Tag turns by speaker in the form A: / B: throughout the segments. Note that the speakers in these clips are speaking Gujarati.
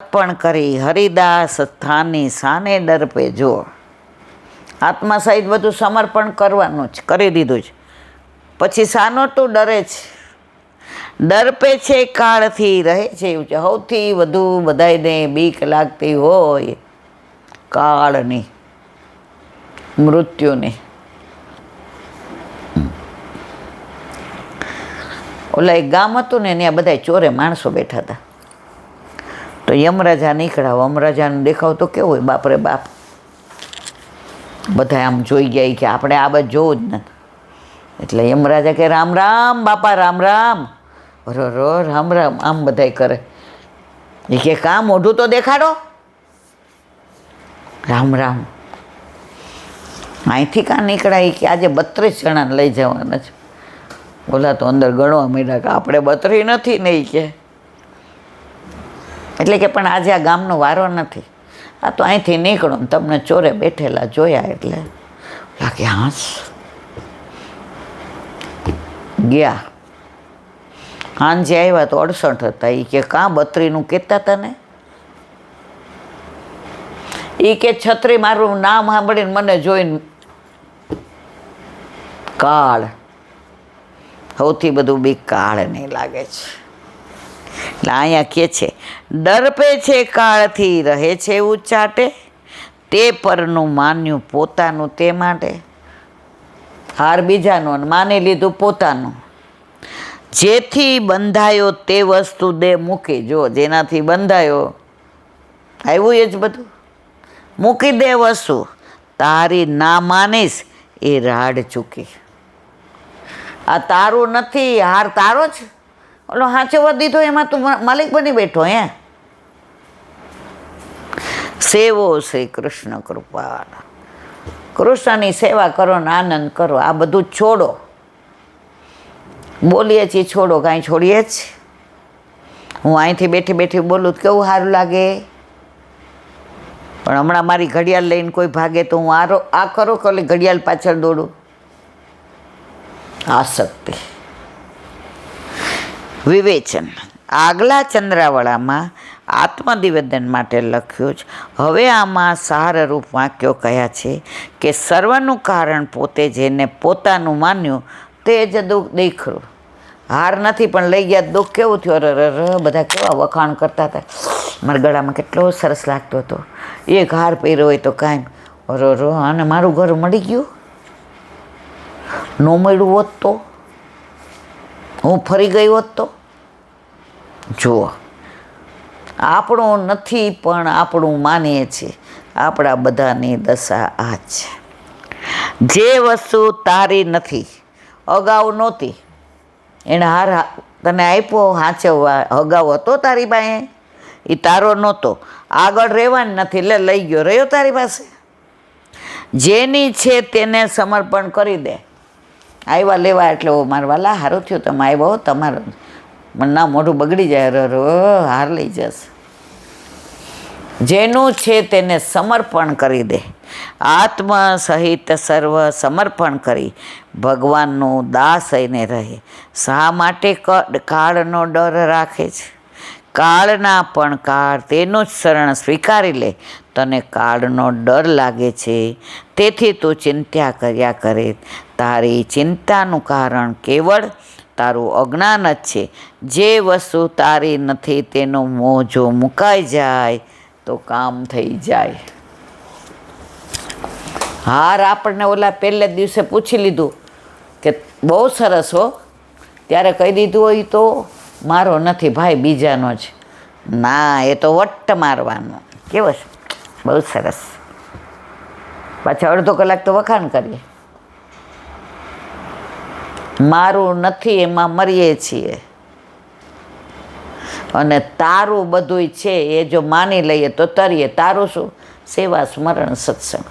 A: પણ કરી હરિદાસ સ્થાની સાને ડરપે જો. આત્મા સહિત બધું સમર્પણ કરવાનું જ કરી દીધું છે. પછી સાનો તું ડરે છે, ડરપે છે કાળથી રહે છે. એવું છે સૌથી વધુ બધાને બીક લાગતી હોય કાળની, મૃત્યુની. ઓલા એક ગામ હતું ને ત્યાં બધા ચોરે માણસો બેઠા હતા. તો યમરાજા નીકળ્યા. યમરાજાને દેખાવ તો કેવો હોય, બાપરે બાપ. બધા આમ જોઈ ગયા કે આપણે આ બાજુ જોવું જ નથી. એટલે યમરાજા કે રામ રામ બાપા, રામ રામ. રો રામ રામ આમ બધાય કરે. એ કે કાં મોઢું તો દેખાડો. રામ રામ. અહીંથી કાં નીકળ્યા કે આજે 32 જણાને લઈ જવાના છે. બોલા તો અંદર ગણવા માંડ્યા કે આપણે 32 નથી નહીં કે. એટલે કે પણ આજે આ ગામનો વારો નથી, આ તો અહીંથી નીકળો ને તમને ચોરે બેઠેલા જોયા એટલે લાગે હાસ ગયા. હાંજે આવ્યા તો 68 હતા. એ કે કાં 32નું કહેતા હતા ને. એ કે છત્રી મારું નામ સાંભળીને મને જોઈને કાળ, સૌથી બધું બીક કાળને લાગે છે. એટલે અહીંયા કહે છે ડરપે છે કાળથી રહે છે ઉચ્ચાટે, તે પરનું માન્યું પોતાનું તે માટે. હાર બીજાનું અને માની લીધું પોતાનું. જેથી બંધાયો તે વસ્તુ દે મૂકી. જો જેનાથી બંધાયો આવ્યું એ જ બધું મૂકી દે વસ્તુ. તારી ના માનીશ એ રાડ ચૂકી. આ તારું નથી, હાર તારો જ. ઓલો હાચવવા દીધો એમાં તું માલિક બની બેઠો હે. સેવો શ્રી કૃષ્ણ કૃપાળ. કૃષ્ણની સેવા કરો ને આનંદ કરો. આ બધું છોડો. બોલીએ છીએ છોડો, કાંઈ છોડીએ જ. હું અહીંથી બેઠી બેઠી બોલું તો કેવું સારું લાગે. પણ હમણાં મારી ઘડિયાળ લઈને કોઈ ભાગે તો હું આ કરું કે ઓલી ઘડિયાળ પાછળ દોડું. આસક્તિ. વિવેચન. આગલા ચંદ્રાવળામાં આત્મનિવેદન માટે લખ્યું છે. હવે આમાં સારરૂપ વાક્યો કયા છે કે સર્વનું કારણ પોતે, જેને પોતાનું માન્યું તે જ દુઃખ દીખરું. હાર નથી પણ લઈ ગયા દુઃખ. કેવું થયું, બધા કેવા વખાણ કરતા હતા. મારા ગળામાં કેટલો સરસ લાગતો હતો. એક હાર પહેર્યો હોય તો કાંઈ અને મારું ઘર મળી ગયું. ન મળ્યું હોત તો, હું ફરી ગઈ હોત તો. જુઓ, આપણું નથી પણ આપણું માનીએ છીએ. આપણા બધાની દશા આ છે. જે વસ્તુ તારી નથી, અગાઉ નહોતી, એને હાર તને આપ્યો હાચવવા, અગાઉ હતો તારી પાસે, એ તારો નહોતો. આગળ રહેવાની નથી એટલે લઈ ગયો, રહ્યો તારી પાસે. જેની છે તેને સમર્પણ કરી દે. આવ્યા લેવા એટલે મારા વાલા સારું થયું તમે આવ્યા હો, તમારું મને ના મોઢું બગડી જાય, હાર લઈ જશે. જેનું છે તેને સમર્પણ કરી દે. આત્મ સહિત સર્વ સમર્પણ કરી ભગવાનનું દાસ થઈને રહે. શા માટે કાળનો ડર રાખે છે? કાળના પણ કાળ તેનું જ શરણ સ્વીકારી લે. તને કાળનો ડર લાગે છે તેથી તું ચિંતા કર્યા કરે. તારી ચિંતાનું કારણ કેવળ તારું અજ્ઞાન જ છે. જે વસ્તુ તારી નથી તેનો મોહ જો મુકાઈ જાય તો કામ થઈ જાય. હાર આપણને ઓલા પહેલે દિવસે પૂછી લીધું કે બહુ સરસ હો, ત્યારે કહી દીધું હોય તો મારો નથી ભાઈ, બીજાનો જ. ના, એ તો વટ્ટ મારવાનો. કેવો છે, બહુ સરસ. પાછા અડધો કલાક તો વખાણ કરીએ. મારું નથી એમાં મરીએ છીએ. અને તારું બધુંય છે એ જો માની લઈએ તો તરીએ. તારું શું? સેવા, સ્મરણ, સત્સંગ.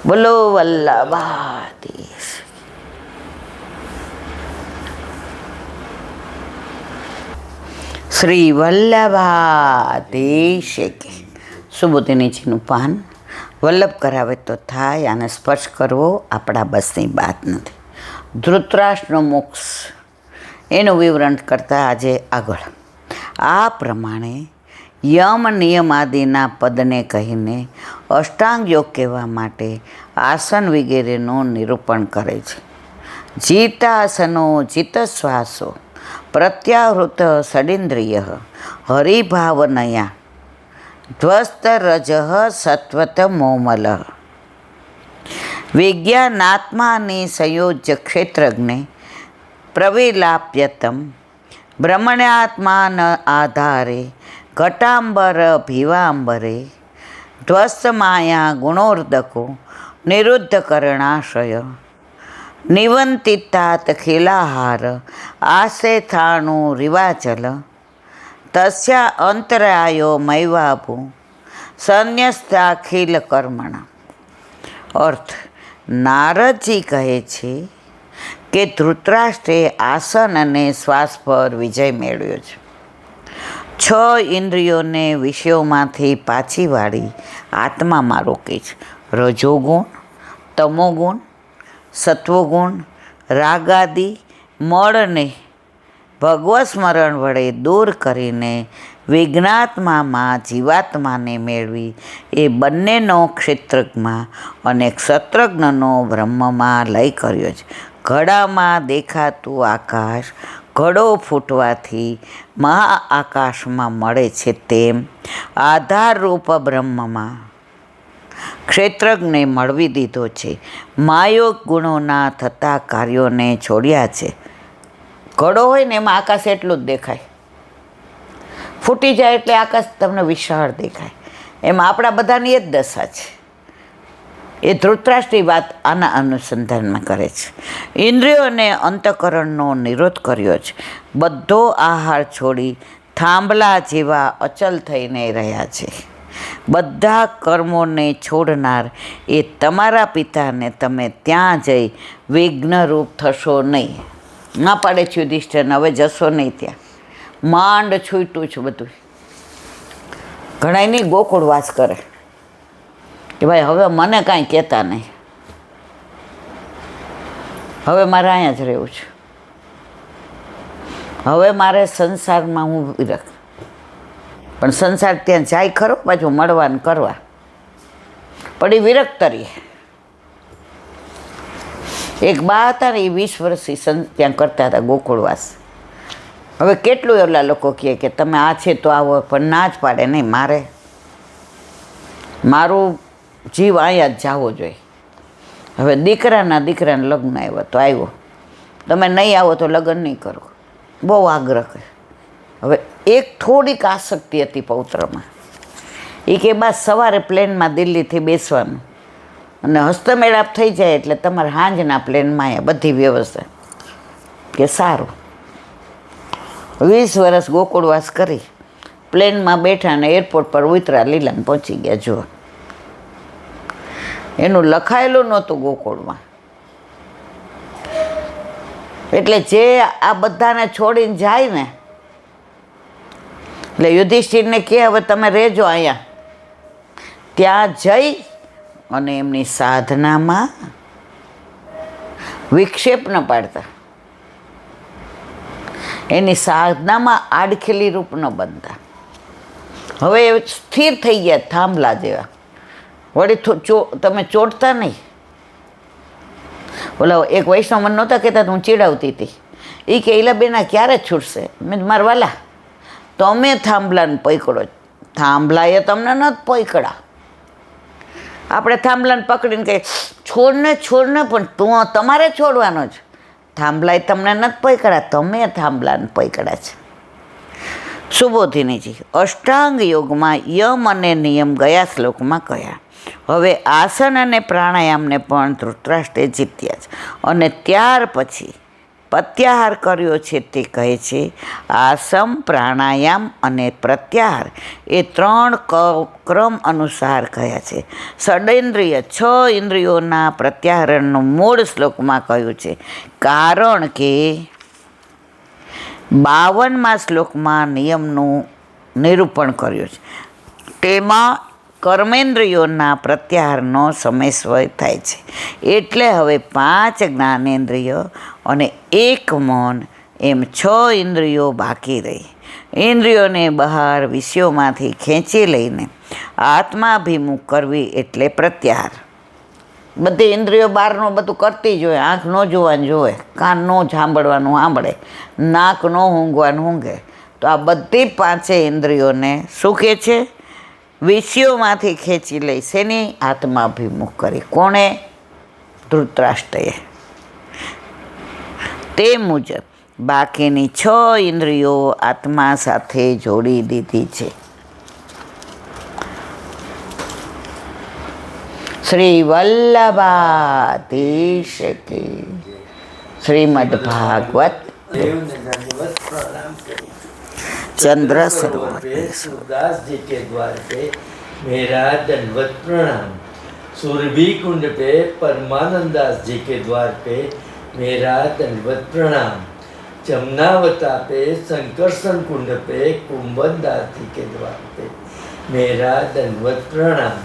A: બોલો વલ્લભાધીશ. શ્રી વલ્લભાધીશ કે સુબોધી નીચેનું પાન. વલ્લભ કરાવે તો થાય, આને સ્પર્શ કરવો આપણા બસની વાત નથી. ધૃતરાષ્ટ્રનો મોક્ષ એનું વિવરણ કરતાં આજે આગળ આ પ્રમાણે યમ નિયમ આદિના પદને કહીને અષ્ટાંગ યોગ કહેવા માટે આસન વગેરેનું નિરૂપણ કરે છે. જીતાસનો જીતશ્વાસો પ્રત્યાહૃત ષડિન્દ્રિય હરિભાવનયા ધ્વસ્તરજ સત્વત મોમલ વિજ્ઞાનાત્માની સંયોજ્ય ક્ષેત્રજ્ઞે પ્રવિલાપ્યતમ બ્રહ્મણ્યાત્માન આધારે ઘટાંબર ભીવાંબરે ધ્વસ્તમાયા ગુણોર્દકો નિરુદ્ધકરણાશય નિવંતિતાત ખિલાહાર આસેથાણુ રિવાચલ તસ્યા અંતરાયો મૈવાભુ સંન્યસ્તાખિલ કર્મણ. અર્થ: નારદજી કહે છે કે ધૃતરાષ્ટ્રે આસન અને શ્વાસ પર વિજય મેળવ્યો છે. 6 ઇન્દ્રિયોને વિષયોમાંથી પાછી વાળી આત્મામાં રોકે છે. રજોગુણ, તમોગુણ, સત્વગુણ, રાગાદિ મળને ભગવત સ્મરણ વડે દૂર કરીને વિજ્ઞાત્મામાં જીવાત્માને મેળવી એ બંનેનો ક્ષેત્રજ્ઞમાં અને ક્ષત્રજ્ઞનો બ્રહ્મમાં લય કર્યો છે. ઘડામાં દેખાતું આકાશ ઘડો ફૂટવાથી મહા આકાશમાં મળે છે, તેમ આધારરૂપ બ્રહ્મમાં ક્ષેત્રજ્ઞને મળવી દીધો છે. માયોગ ગુણોના થતા કાર્યોને છોડ્યા છે. ઘડો હોય ને એમાં આકાશ એટલું જ દેખાય, ફૂટી જાય એટલે આકાશ તમને વિશાળ દેખાય. એમાં આપણા બધાની એ જ દશા છે. એ ધૃતરાષ્ટ્રની વાત આના અનુસંધાનમાં કરે છે. ઇન્દ્રિયોને અંતઃકરણનો નિરોધ કર્યો છે. બધો આહાર છોડી થાંભલા જેવા અચલ થઈને રહ્યા છે. બધા કર્મોને છોડનાર એ તમારા પિતાને તમે ત્યાં જઈ વિઘ્નરૂપ થશો નહીં. ના પાડે છે યુધિષ્ઠિરને, હવે જશો નહીં ત્યાં. માંડ છૂટ્યું છે બધું. ઘણાય નહીં ગોકુળ વાસ કરે કે ભાઈ હવે મને કાંઈ કહેતા નહીં, હવે મારે અહીંયા જ રહેવું છે, હવે મારે સંસારમાં હું વિરક્ત. પણ સંસાર ત્યાં જાય ખરો, પાછું મળવાનું કરવા, પણ એ વિરક્ત રહીએ. એક બા હતા ને, એ 20 વર્ષથી ત્યાં કરતા હતા ગોકુળવાસ. હવે કેટલું એલા લોકો કહે કે તમે આ છે તો આવો, પણ ના જ પાડે નહીં. મારું જીવ અહીંયા જ જવો જોઈએ. હવે દીકરાના લગ્ન આવ્યો તો આવ્યો, તમે નહીં આવો તો લગ્ન નહીં કરો. બહુ આગ્રહ કરે. હવે એક થોડીક આસક્તિ હતી પૌત્રમાં. એ કે બસ સવારે પ્લેનમાં દિલ્હીથી બેસવાનું અને હસ્તમેળાપ થઈ જાય એટલે તમારે સાંજના પ્લેનમાં અહીંયા બધી વ્યવસ્થા. કે સારું. 20 વર્ષ ગોકુળવાસ કરી પ્લેનમાં બેઠા અને એરપોર્ટ પર ઉતરા, લીલાને પહોંચી ગયા. જુઓ, એનું લખાયેલું નહોતું ગોકુળમાં. એટલે જે આ બધાને છોડીને જાય ને, એટલે યુધિષ્ઠિરને કહે હવે તમે રહેજો અહીંયા. ત્યાં જઈ અને એમની સાધનામાં વિક્ષેપ ન પાડતા, એની સાધનામાં આડખેલી રૂપ ન બનતા. હવે સ્થિર થઈ ગયા થાંભલા જેવા. વળી તમે ચોટતા નહીં. બોલા એક વૈષ્ણવ મને નહોતા કહેતા, હું ચીડાવતી હતી. એ કે એલા બેના ક્યારે છૂટશે? મેં મારા વાલા તમે થાંભલાને પકડો. થાંભલાએ તમને નથી પકડા. આપણે થાંભલાને પકડીને કહીએ છોડને, પણ તમારે છોડવાનો જ. થાંભલાએ તમને નથી પકડા, તમે થાંભલાને પકડા છે. સુબોધિનીજી અષ્ટાંગ યોગમાં યમ અને નિયમ ગયા શ્લોકમાં કહ્યા. હવે આસન અને પ્રાણાયામને પણ ધૃતરાષ્ટ્રે જીત્યા છે અને ત્યાર પછી પ્રત્યાહાર કર્યો છે. તે કહે છે આસમ, પ્રાણાયામ અને પ્રત્યાહાર એ 3 ક્રમ અનુસાર કહ્યા છે. ષડેન્દ્રિય 6 ઇન્દ્રિયોના પ્રત્યાહારનું મૂળ શ્લોકમાં કહ્યું છે, કારણ કે 52મા શ્લોકમાં નિયમનું નિરૂપણ કર્યું છે. તેમાં કર્મેન્દ્રિયોના પ્રત્યાહારનો સમન્વય થાય છે. એટલે હવે 5 જ્ઞાનેન્દ્રિય અને 1 મૌન એમ 6 ઇન્દ્રિયો બાકી રહી. ઇન્દ્રિયોને બહાર વિષયોમાંથી ખેંચી લઈને આત્માભિમુખ કરવી એટલે પ્રત્યાહાર. બધી ઇન્દ્રિયો બહારનું બધું કરતી જ હોય. આંખ ન જોવાનું જોવે, કાન ન સાંભળવાનું સાંભળે, નાક ન ઊંઘવાનું ઊંઘે. તો આ બધી પાંચે ઇન્દ્રિયોને શું કહે છે? વિષયોમાંથી ખેંચી લઈ. શેની? આત્માભિમુખ કરી. કોણે? ધૃતરાષ્ટ્રએ. તે મુજબ બાકીની 6 ઇન્દ્રિયો આત્મા સાથે જોડી દીધી છે. શ્રી વલ્લભાધીશ કી. શ્રીમદ ભાગવત चंद्र सरोवर पे
B: सूरदास जी के द्वार पे मेरा दंडवत प्रणाम। सुरभि कुंड पे परमानंदास जी के द्वार पे मेरा दंडवत प्रणाम। जमुनावता पे संकर्षण कुंड पे कुंभनदास जी के द्वार पे मेरा दंडवत प्रणाम।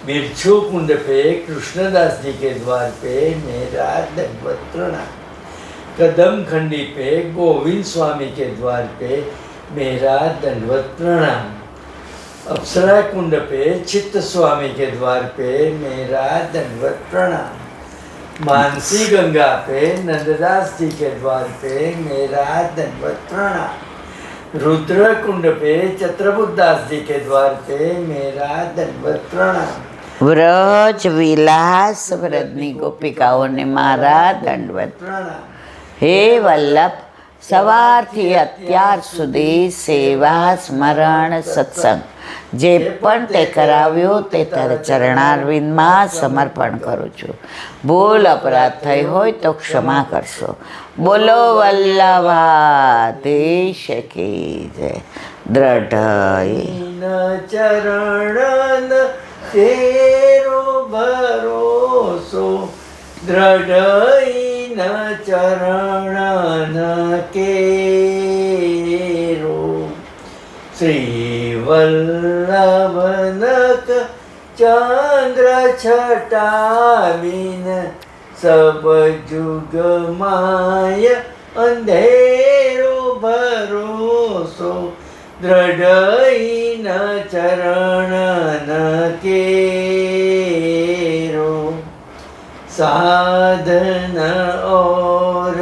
B: मिर्छू कुंड पे कृष्णदास जी के द्वार पे मेरा दंडवत प्रणाम। कदम खंडी पे गोविंद स्वामी के द्वार पे मेरा दंडवत प्रणाम। अप्सरा कुंड पे चित्त स्वामी के द्वार पे मेरा दंडवत प्रणाम। मानसी गंगा पे नंददास जी के द्वार पे मेरा दंडवत प्रणाम। रुद्र कुंड पे चत्रबुद्धास जी के द्वार पे मेरा दंडवत प्रणाम।
A: વ્રજ વિલાસ વ્રજની ગોપિકાઓને મારા દંડવત પ્રણામ. હે વલ્લભ, સવારથી અત્યાર સુધી સેવા સ્મરણ સત્સંગ જે પણ તે કરાવ્યો તે તારા ચરણારવિંદમાં સમર્પણ કરું છું. ભૂલ અપરાધ થઈ હોય તો ક્ષમા કરશો. બોલો વલ્લભાધીશ કી જય. દ્રઢ
B: ચરણ તેરો ભરોસો દ્રઢ ચરણ કેરો. શ્રી વલ્લભનક ચંદ્ર છટાવીન સબ જુગ માય અંધેરો ભરોસો દ્રઢ ચરણ કેરો. साधन और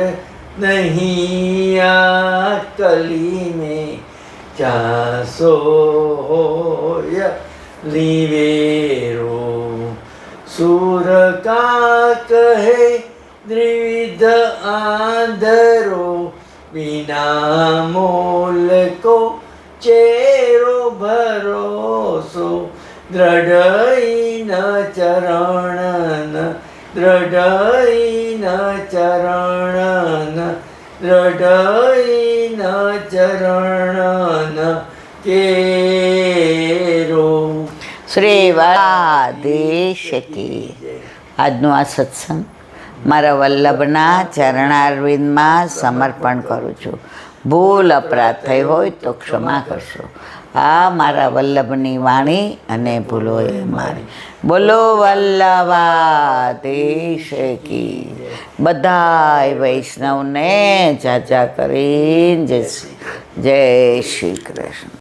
B: नहीं आ कली में चासो लीवेरो. सूर का कहे द्विविध आंधरो बिना मोल को चेरो भरोसो દ્રઢ ચરણ દ્રઢ ચરણ દ્રઢ ચરણ કેરો.
A: શ્રી વલ્લભાધીશ કી. આજનો આ સત્સંગ મારા વલ્લભના ચરણારવિંદમાં સમર્પણ કરું છું. ભૂલ અપરાધ થઈ હોય તો ક્ષમા કરશો. આ મારા વલ્લભની વાણી અને ભૂલો એ મારી. બોલો વલ્લભાધીશ કી. બધાય વૈષ્ણવને જાજા કરીને જય શ્રી કૃષ્ણ.